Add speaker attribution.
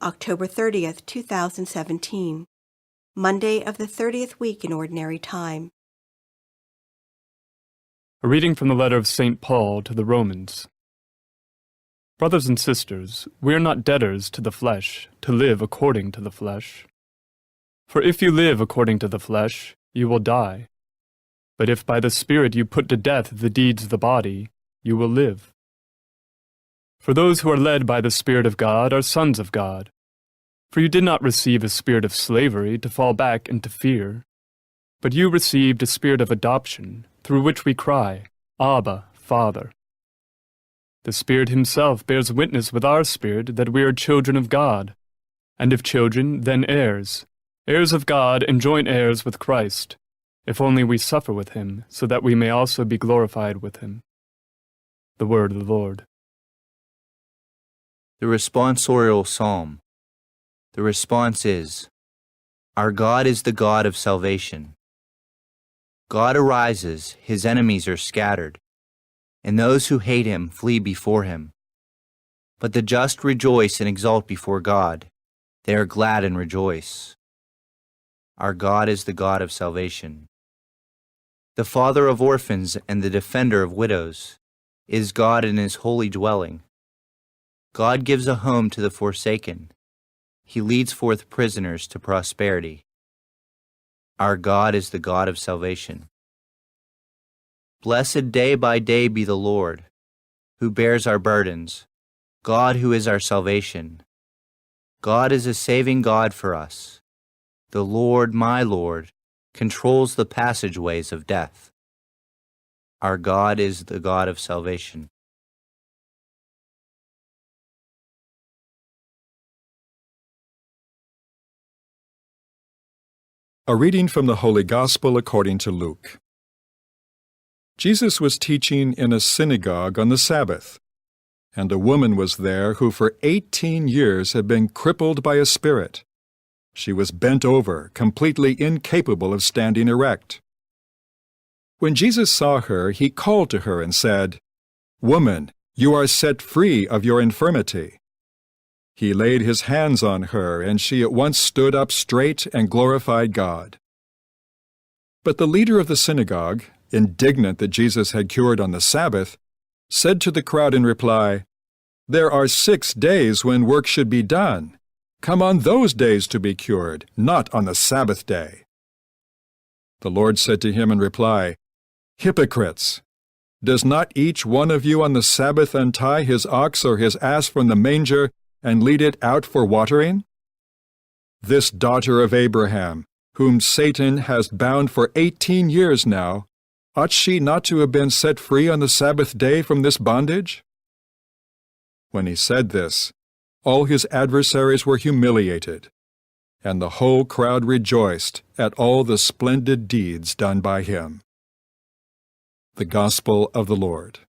Speaker 1: October 30th, 2017, Monday of the 30th week in Ordinary Time.
Speaker 2: A reading from the letter of St. Paul to the Romans. Brothers and sisters, we are not debtors to the flesh, to live according to the flesh. For if you live according to the flesh, you will die. But if by the Spirit you put to death the deeds of the body, you will live. For those who are led by the Spirit of God are sons of God. For you did not receive a spirit of slavery to fall back into fear, but you received a spirit of adoption, through which we cry, Abba, Father. The Spirit himself bears witness with our spirit that we are children of God, and if children, then heirs, heirs of God and joint heirs with Christ, if only we suffer with him, so that we may also be glorified with him. The word of the Lord.
Speaker 3: The responsorial psalm. The response is, Our God is the God of salvation. God arises, his enemies are scattered, and those who hate him flee before him. But the just rejoice and exult before God. They are glad and rejoice. Our God is the God of salvation. The Father of orphans and the defender of widows is God in his holy dwelling. God gives a home to the forsaken. He leads forth prisoners to prosperity. Our God is the God of salvation. Blessed day by day be the Lord, who bears our burdens, God who is our salvation. God is a saving God for us. The Lord, my Lord, controls the passageways of death. Our God is the God of salvation.
Speaker 4: A reading from the Holy Gospel according to Luke. Jesus was teaching in a synagogue on the Sabbath, and a woman was there who for 18 years had been crippled by a spirit. She was bent over, completely incapable of standing erect. When Jesus saw her, he called to her and said, "Woman, you are set free of your infirmity." He laid his hands on her, and she at once stood up straight and glorified God. But the leader of the synagogue, indignant that Jesus had cured on the Sabbath, said to the crowd in reply, "There are 6 days when work should be done. Come on those days to be cured, not on the Sabbath day." The Lord said to him in reply, "Hypocrites! Does not each one of you on the Sabbath untie his ox or his ass from the manger and lead it out for watering? This daughter of Abraham, whom Satan has bound for 18 years now, ought she not to have been set free on the Sabbath day from this bondage?" When he said this, all his adversaries were humiliated, and the whole crowd rejoiced at all the splendid deeds done by him. The Gospel of the Lord.